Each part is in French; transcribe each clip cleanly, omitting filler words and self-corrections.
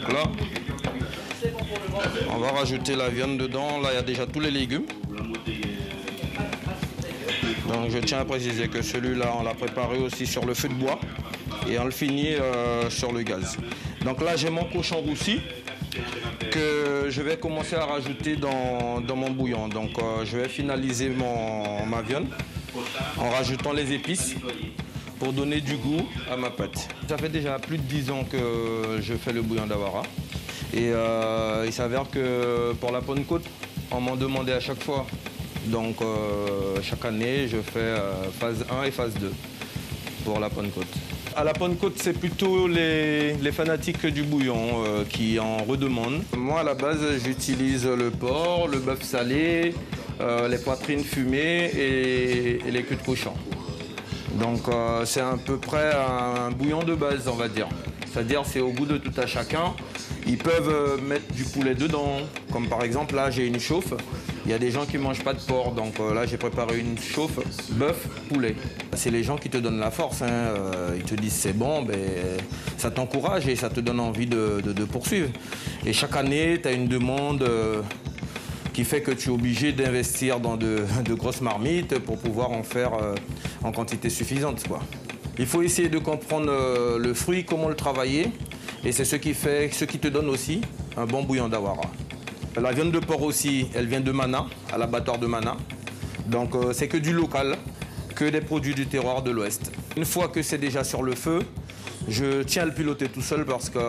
Donc là, on va rajouter la viande dedans. Là, il y a déjà tous les légumes. Donc je tiens à préciser que celui-là, on l'a préparé aussi sur le feu de bois et on le finit sur le gaz. Donc là, j'ai mon cochon roussi que je vais commencer à rajouter dans mon bouillon. Donc je vais finaliser ma viande en rajoutant les épices pour donner du goût à ma pâte. Ça fait déjà plus de 10 ans que je fais le bouillon d'Awara. Et il s'avère que pour la Pentecôte, on m'en demandait à chaque fois. Donc chaque année, je fais phase 1 et phase 2 pour la Pentecôte. À la Pentecôte, c'est plutôt les fanatiques du bouillon qui en redemandent. Moi, à la base, j'utilise le porc, le bœuf salé, les poitrines fumées et les queues de cochon. Donc c'est à peu près un bouillon de base, on va dire. C'est-à-dire c'est au goût de tout à chacun. Ils peuvent mettre du poulet dedans, comme par exemple là j'ai une chauffe. Il y a des gens qui ne mangent pas de porc, donc là j'ai préparé une chauffe bœuf poulet. C'est les gens qui te donnent la force, hein. Ils te disent c'est bon, ben, ça t'encourage et ça te donne envie de poursuivre. Et chaque année tu as une demande qui fait que tu es obligé d'investir dans de grosses marmites pour pouvoir en faire en quantité suffisante, quoi. Il faut essayer de comprendre le fruit, comment le travailler. Et c'est ce qui te donne aussi un bon bouillon d'Awara. La viande de porc aussi, elle vient de Mana, à l'abattoir de Mana. Donc c'est que du local, que des produits du terroir de l'Ouest. Une fois que c'est déjà sur le feu, je tiens à le piloter tout seul parce qu'il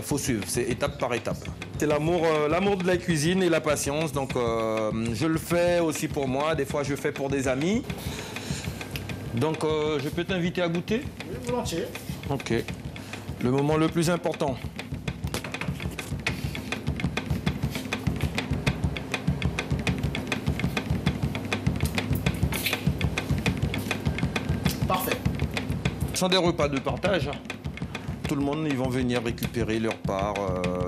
faut suivre, c'est étape par étape. C'est l'amour de la cuisine et la patience. Donc je le fais aussi pour moi, des fois je fais pour des amis. Donc je peux t'inviter à goûter? Oui, volontiers. Ok. Le moment le plus important. Parfait. Ce sont des repas de partage. Tout le monde, ils vont venir récupérer leur part,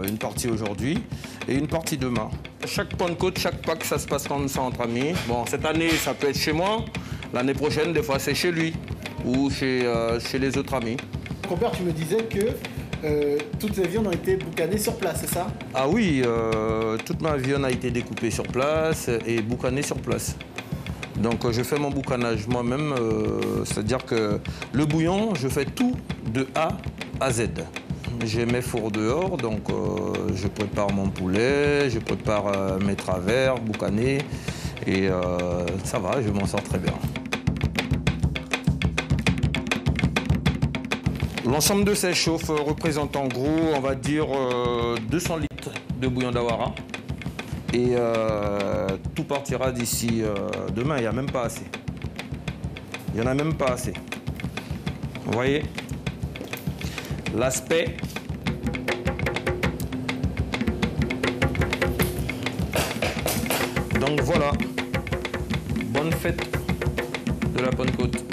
une partie aujourd'hui et une partie demain. Chaque Pentecôte, chaque Pâques, ça se passe comme ça entre amis. Bon, cette année, ça peut être chez moi. L'année prochaine, des fois, c'est chez lui ou chez les autres amis. Compère, tu me disais que toutes les viandes ont été boucanées sur place, c'est ça? Ah oui, toute ma viande a été découpée sur place et boucanée sur place. Donc je fais mon boucanage moi-même, c'est-à-dire que le bouillon, je fais tout de A à Z. J'ai mes fours dehors, donc je prépare mon poulet, je prépare mes travers boucanés et ça va, je m'en sors très bien. L'ensemble de ces chauffes représente en gros, on va dire, 200 litres de bouillon d'Awara. Et tout partira d'ici demain, il n'y a même pas assez. Il n'y en a même pas assez. Vous voyez l'aspect. Donc voilà, bonne fête de la Pentecôte.